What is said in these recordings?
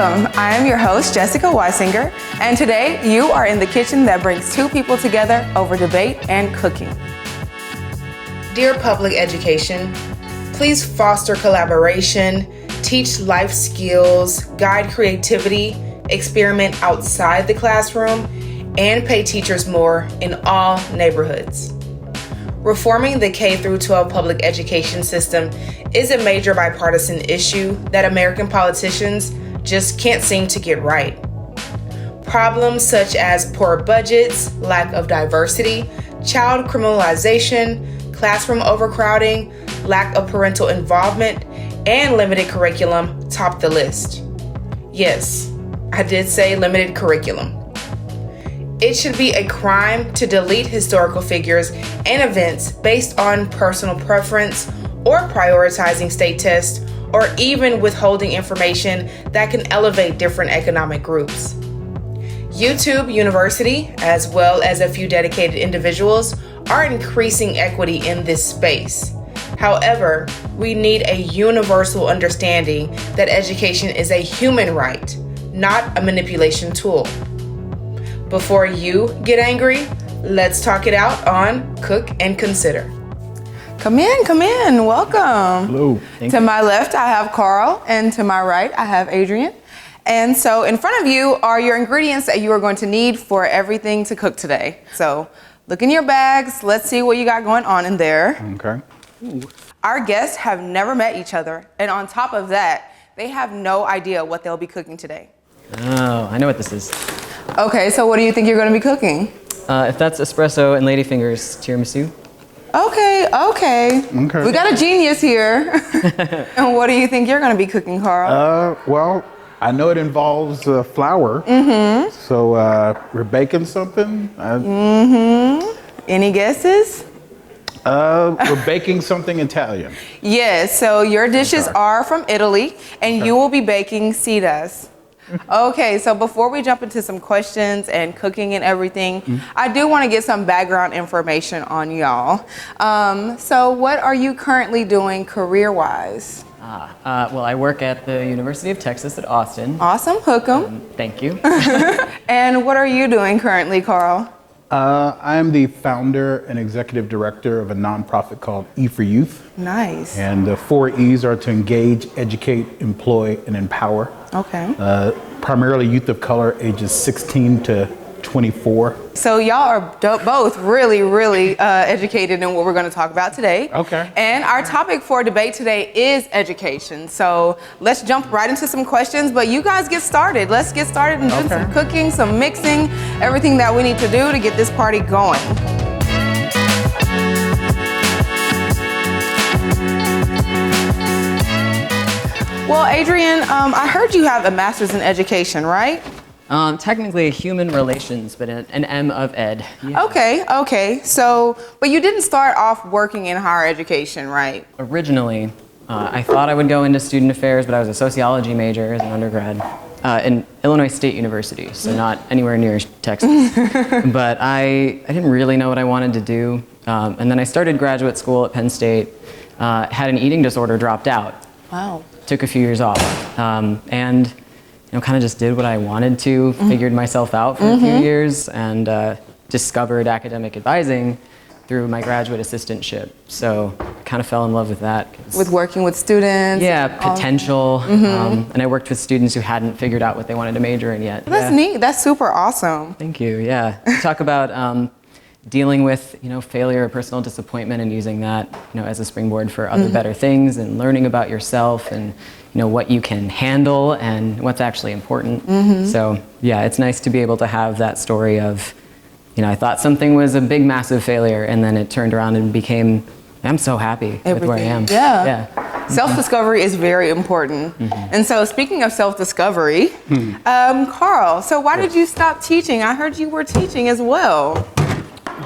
Welcome. I am your host, Jessica Weisinger, and today you are in the kitchen that brings two people together over debate and cooking. Dear public education, please foster collaboration, teach life skills, guide creativity, experiment outside the classroom, and pay teachers more in all neighborhoods. Reforming the K-12 public education system is a major bipartisan issue that American politicians just can't seem to get right. Problems such as poor budgets, lack of diversity, child criminalization, classroom overcrowding, lack of parental involvement, and limited curriculum top the list. Yes, I did say limited curriculum. It should be a crime to delete historical figures and events based on personal preference or prioritizing state tests or even withholding information that can elevate different economic groups. YouTube University, as well as a few dedicated individuals, are increasing equity in this space. However, we need a universal understanding that education is a human right, not a manipulation tool. Before you get angry, let's talk it out on Cook and Consider. Come in, welcome. Hello. To my left, I have Carl, and to my right, I have Adrian. And so in front of you are your ingredients that you are going to need for everything to cook today. So look in your bags, let's see what you got going on in there. Okay. Ooh. Our guests have never met each other, and on top of that, they have no idea what they'll be cooking today. Oh, I know what this is. Okay, so what do you think you're going to be cooking? If that's espresso and ladyfingers tiramisu. Okay. We got a genius here. And what do you think you're going to be cooking, Carl? Well, I know it involves flour. Mm-hmm. So we're baking something. Any guesses? We're baking something Italian. Yes, so your dishes are from Italy, and you will be baking sitas. Okay, so before we jump into some questions and cooking and everything, I do want to get some background information on y'all. So what are you currently doing career-wise? Well, I work at the University of Texas at Austin. Awesome, hook 'em. Thank you. And what are you doing currently, Carl? I am the founder and executive director of a nonprofit called E for Youth. Nice. And the 4 E's are to engage, educate, employ, and empower. Okay. Primarily youth of color, ages 16 to 24. So y'all are both really educated in what we're going to talk about today. Okay. And our topic for debate today is education. So let's jump right into some questions, but you guys get started. Let's get started and do some cooking, some mixing, everything that we need to do to get this party going. Well, Adrian, I heard you have a master's in education, right? Technically human relations, but an M of Ed. Yeah. Okay. So, but you didn't start off working in higher education, right? Originally, I thought I would go into student affairs, but I was a sociology major as an undergrad in Illinois State University, so not anywhere near Texas. But I didn't really know what I wanted to do. And then I started graduate school at Penn State, had an eating disorder, dropped out. Wow. Took a few years off, and kind of just did what I wanted to, figured myself out for a few years, and discovered academic advising through my graduate assistantship. So kind of fell in love with that. With working with students? Yeah, potential. And I worked with students who hadn't figured out what they wanted to major in yet. That's neat. That's super awesome. Thank you, yeah. Talk about dealing with failure or personal disappointment and using that as a springboard for other better things, and learning about yourself and what you can handle and what's actually important. So yeah, it's nice to be able to have that story of I thought something was a big massive failure, and then it turned around and became I'm so happy with where I am. Yeah. Self-discovery is very important. And so speaking of self-discovery, Carl, so why did you stop teaching? I heard you were teaching as well.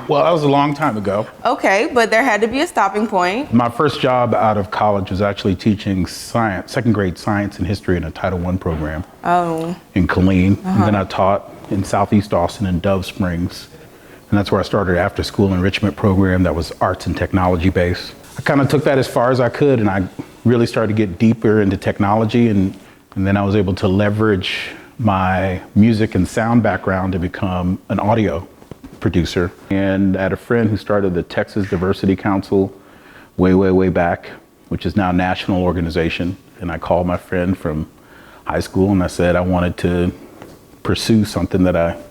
Well, that was a long time ago. Okay, but there had to be a stopping point. My first job out of college was actually teaching science, second grade science and history in a Title I program in Killeen. And then I taught in Southeast Austin in Dove Springs. And that's where I started an after school enrichment program that was arts and technology based. I kind of took that as far as I could, and I really started to get deeper into technology and And then I was able to leverage my music and sound background to become an audio producer. And I had a friend who started the Texas Diversity Council way back, which is now a national organization. And I called my friend from high school and I said I wanted to pursue something that I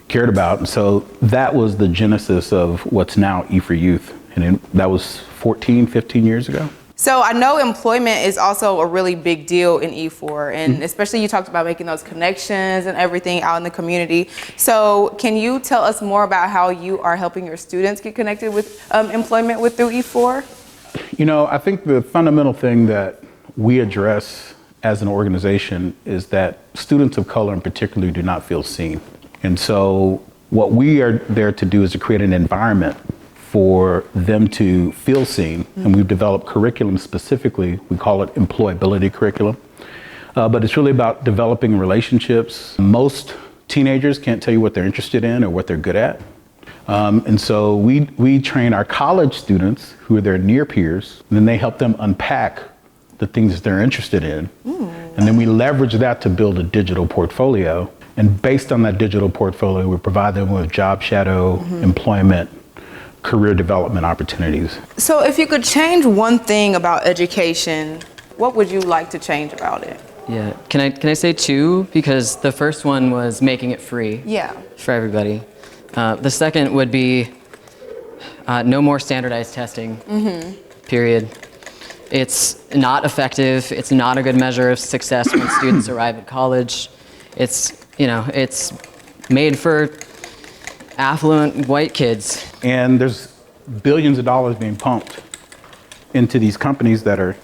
cared about. And so that was the genesis of what's now E4 Youth. And that was 15 years ago. So I know employment is also a really big deal in E4, and especially you talked about making those connections and everything out in the community. So can you tell us more about how you are helping your students get connected with employment through E4? You know, I think the fundamental thing that we address as an organization is that students of color in particular do not feel seen. And so what we are there to do is to create an environment for them to feel seen. And we've developed curriculum specifically, we call it employability curriculum. But it's really about developing relationships. Most teenagers can't tell you what they're interested in or what they're good at. And so we train our college students who are their near peers, and then they help them unpack the things that they're interested in. And then we leverage that to build a digital portfolio. And based on that digital portfolio, we provide them with job shadow, employment, career development opportunities. So if you could change one thing about education, what would you like to change about it? Yeah, can I say two? Because the first one was making it free. Yeah. For everybody. The second would be no more standardized testing, period. It's not effective. It's not a good measure of success when students arrive at college. It's made for affluent white kids. And there's billions of dollars being pumped into these companies that are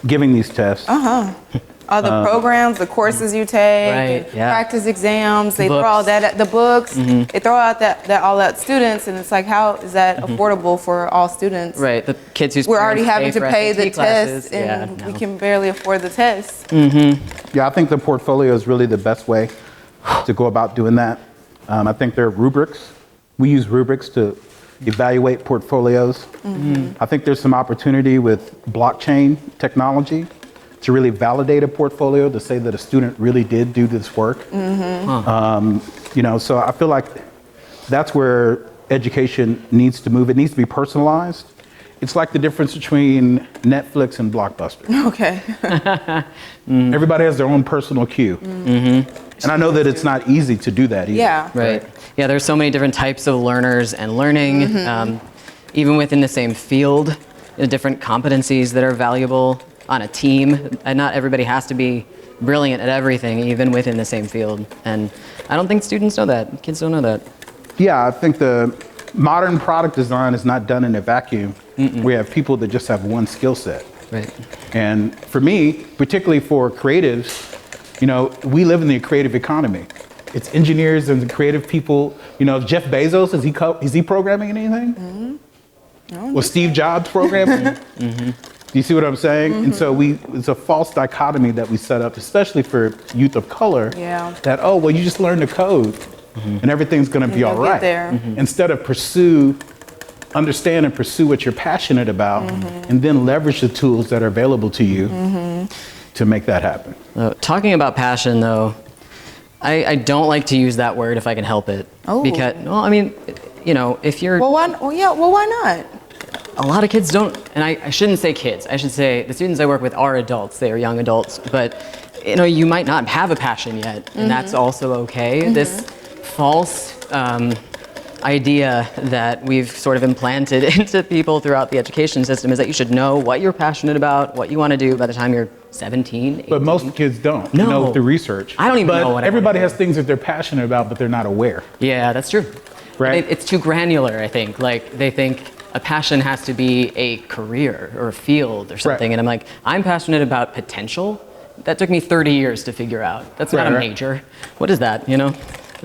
giving these tests. All the programs, the courses you take, Right, yeah. practice exams, they Books. throw all that at the books, they throw out all that students, and it's like, how is that affordable for all students? Right, the kids whose We're already parents having to pay for the SAT classes. test, and Yeah, we no. can barely afford the test. Yeah, I think the portfolio is really the best way to go about doing that. I think there are rubrics. We use rubrics to evaluate portfolios. I think there's some opportunity with blockchain technology to really validate a portfolio, to say that a student really did do this work. So I feel like that's where education needs to move. It needs to be personalized. It's like the difference between Netflix and Blockbuster. Okay. Everybody has their own personal queue. And I know that it's not easy to do that either. Yeah. Right. Yeah, there's so many different types of learners and learning, even within the same field, different competencies that are valuable on a team. And not everybody has to be brilliant at everything, even within the same field. And I don't think students know that. Kids don't know that. Yeah, I think the modern product design is not done in a vacuum. We have people that just have one skill set. Right. And for me, particularly for creatives, we live in the creative economy. It's engineers and the creative people. Jeff Bezos, is he programming anything? Was Steve Jobs programming? Do you see what I'm saying? And so it's a false dichotomy that we set up, especially for youth of color, that, you just learn the code and everything's gonna be all right. Instead of understand and pursue what you're passionate about, and then leverage the tools that are available to you to make that happen. Talking about passion, though, I don't like to use that word if I can help it. Oh. Because, if you're... Well, why not? A lot of kids don't, and I shouldn't say kids, I should say the students I work with are adults, they are young adults, but you might not have a passion yet, and that's also okay. This false idea that we've sort of implanted into people throughout the education system is that you should know what you're passionate about, what you want to do by the time you're 17, 18. But most kids don't No. through research. I don't even know what I everybody wanna has things that they're passionate about, but they're not aware. Yeah, that's true. Right. It's too granular, I think. Like, they think a passion has to be a career or a field or something. Right. And I'm like, I'm passionate about potential. That took me 30 years to figure out. That's not a major. What is that,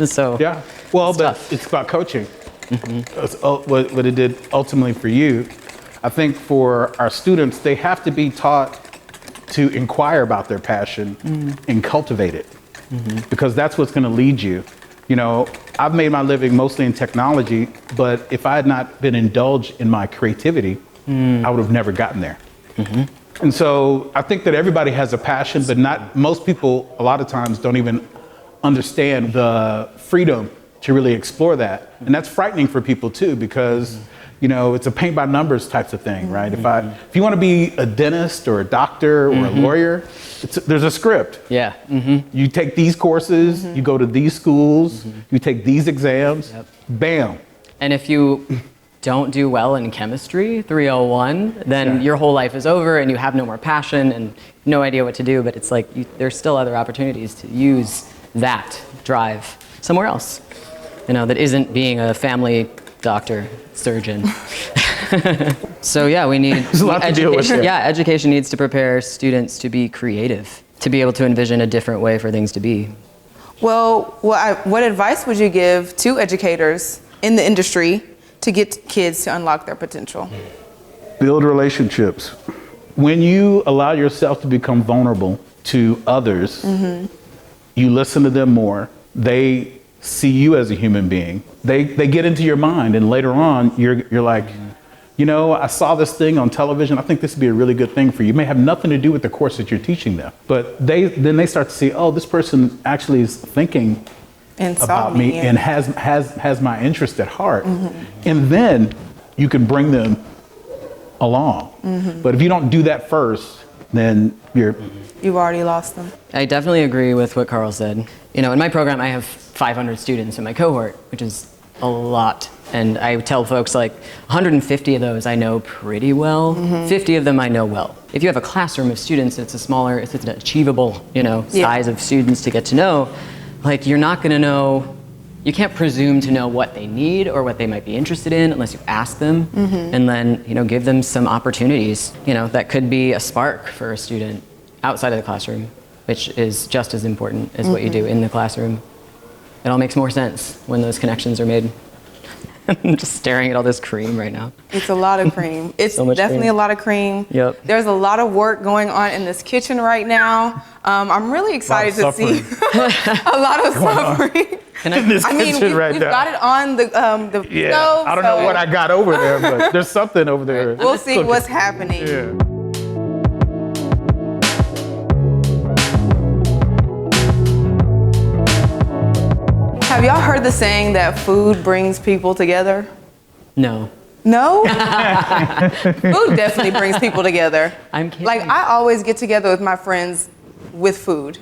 So, Yeah. Well, but tough. it's about coaching. That's what it did ultimately for you. I think for our students, they have to be taught to inquire about their passion and cultivate it, because that's what's going to lead you. I've made my living mostly in technology, but if I had not been indulged in my creativity, I would have never gotten there. And so I think that everybody has a passion, but not most people a lot of times don't even understand the freedom to really explore that. And that's frightening for people too, because you know, it's a paint by numbers types of thing, right? If you want to be a dentist or a doctor or a lawyer, there's a script. Yeah. You take these courses, you go to these schools, you take these exams, bam. And if you don't do well in chemistry 301, then your whole life is over and you have no more passion and no idea what to do. But it's like there's still other opportunities to use that drive somewhere else, you know, that isn't being a family doctor, surgeon. So yeah, we need there's a lot to deal with there. Yeah, education needs to prepare students to be creative, to be able to envision a different way for things to be. Well, what advice would you give to educators in the industry to get kids to unlock their potential? Build relationships. When you allow yourself to become vulnerable to others, you listen to them more. They see you as a human being. They get into your mind, and later on, you're like, you know, I saw this thing on television. I think this would be a really good thing for you. It may have nothing to do with the course that you're teaching them, but then they start to see, oh, this person actually is thinking about me and has my interest at heart. And then you can bring them along. But if you don't do that first, then you've already lost them. I definitely agree with what Carl said. You know, in my program, I have 500 students in my cohort, which is a lot. And I tell folks like 150 of those I know pretty well. 50 of them I know well. If you have a classroom of students, it's an achievable, you know, size of students to get to know. Like you're not going to know, you can't presume to know what they need or what they might be interested in unless you ask them and then, you know, give them some opportunities, you know, that could be a spark for a student outside of the classroom, which is just as important as what you do in the classroom. It all makes more sense when those connections are made. I'm just staring at all this cream right now. It's a lot of cream. It's so definitely cream. A lot of cream. Yep. There's a lot of work going on in this kitchen right now. I'm really excited to see a lot of suffering. We've got it on the stove. I don't know what I got over there, but there's something over there. We'll see cooking. What's happening. Yeah. Have y'all heard the saying that food brings people together? No. No? Food definitely brings people together. I'm kidding. Like, I always get together with my friends with food.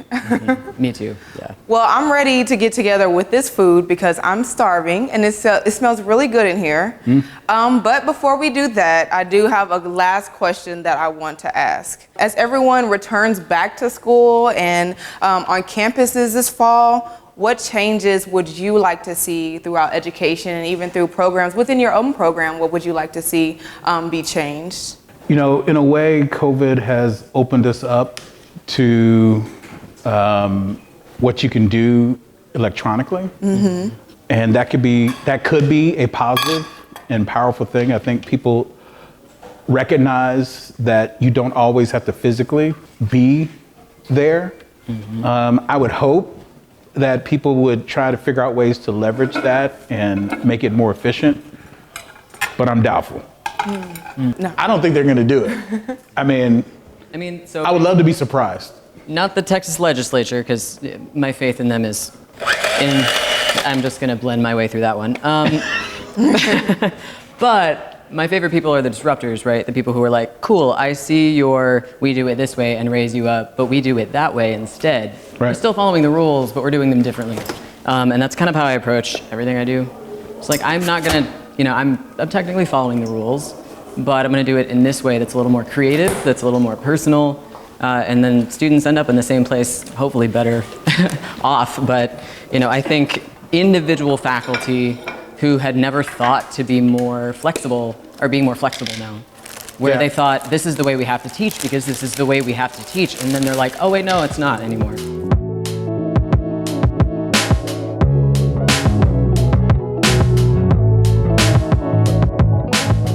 Me too, yeah. Well, I'm ready to get together with this food because I'm starving and it smells really good in here. But before we do that, I do have a last question that I want to ask. As everyone returns back to school and on campuses this fall, what changes would you like to see throughout education and even through programs within your own program? What would you like to see be changed? You know, in a way, COVID has opened us up to what you can do electronically, and that could be a positive and powerful thing. I think people recognize that you don't always have to physically be there. I would hope that people would try to figure out ways to leverage that and make it more efficient, but I'm doubtful. No. I don't think they're going to do it. I mean, so I would love to be surprised. Not the Texas legislature, because my faith in them is I'm just going to blend my way through that one. But my favorite people are the disruptors, right? The people who are like, cool, I see we do it this way and raise you up, but we do it that way instead. Right. We're still following the rules, but we're doing them differently. And that's kind of how I approach everything I do. It's like, I'm not going to, you know, I'm technically following the rules, but I'm going to do it in this way that's a little more creative, that's a little more personal, and then students end up in the same place, hopefully better off. But, you know, I think individual faculty who had never thought to be more flexible are being more flexible now. Where they thought, this is the way we have to teach because this is the way we have to teach. And then they're like, oh wait, no, it's not anymore.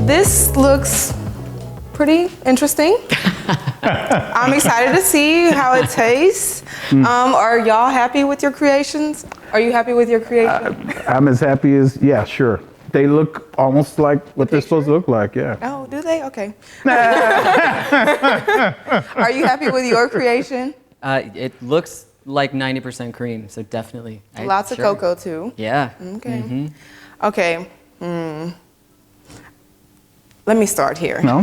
This looks pretty interesting. I'm excited to see how it tastes. Are y'all happy with your creations? Are you happy with your creation? I'm as happy as, yeah, sure. They look almost like what they're supposed to look like, yeah. Oh, Oh, do they? Okay. Are you happy with your creation? It looks like 90% cream, so definitely. Lots of cocoa too. Yeah. Okay. Okay. Let me start here. No?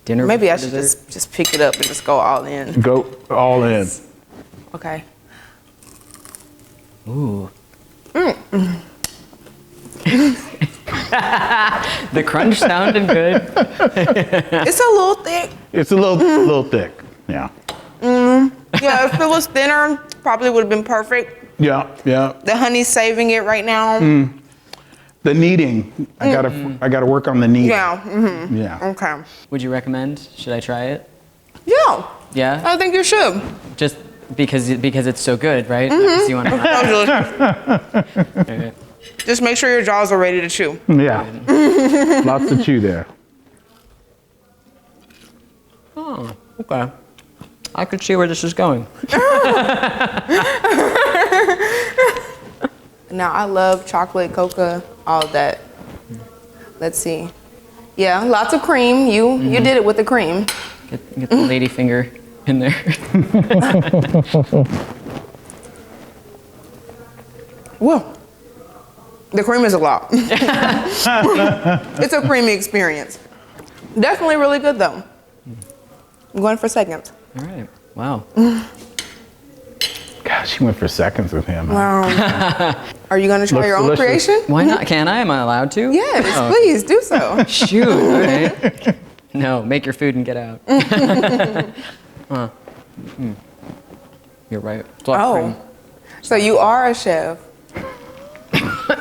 Dinner. Maybe I should just pick it up and just go all in. Go all in. Okay. Ooh. The crunch sounded good. It's a little thick. It's a little thick. Yeah. Yeah, if it was thinner, probably would have been perfect. Yeah. The honey's saving it right now. The kneading. I gotta work on the kneading. Yeah. Yeah. Okay. Would you recommend? Should I try it? Yeah. Yeah. I think you should. Just because it's so good, right? Because you want to. Just make sure your jaws are ready to chew. Yeah. Lots to chew there. Oh, okay. I could see where this is going. Now, I love chocolate, cocoa, all of that. Let's see. Yeah, lots of cream. You did it with the cream. Get the lady finger in there. Whoa. The cream is a lot. It's a creamy experience. Definitely really good, though. I'm going for seconds. All right. Wow. Gosh, she went for seconds with him. Wow. Are you going to try Looks your own delicious. creation? Why not? Can I? Am I allowed to? Yes, Oh, please do so. Shoot. All right. No, make your food and get out. You're right. It's a lot of cream. So you are a chef.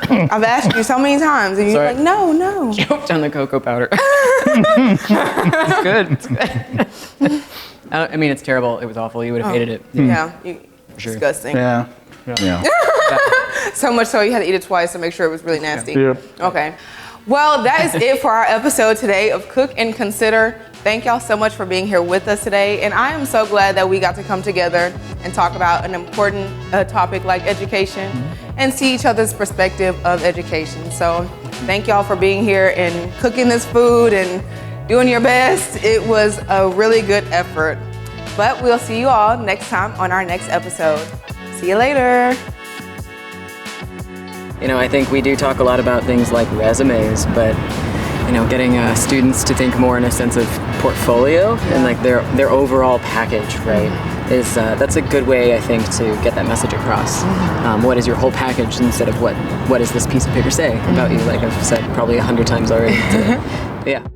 I've asked you so many times, and you're Sorry. like, no. Choked on the cocoa powder. It's good. It's good. I mean, it's terrible. It was awful. You would have hated it. Yeah, Sure. disgusting. Yeah. So much so you had to eat it twice to make sure it was really nasty. Yep. Okay. Well, that is it for our episode today of Cook and Consider. Thank y'all so much for being here with us today. And I am so glad that we got to come together and talk about an important topic like education and see each other's perspective of education. So thank y'all for being here and cooking this food and doing your best. It was a really good effort. But we'll see you all next time on our next episode. See you later. You know, I think we do talk a lot about things like resumes, but you know, getting students to think more in a sense of portfolio and like their overall package, right? Is that's a good way, I think, to get that message across. What is your whole package instead of what does this piece of paper say about you? Like I've said probably 100 times already today. Yeah.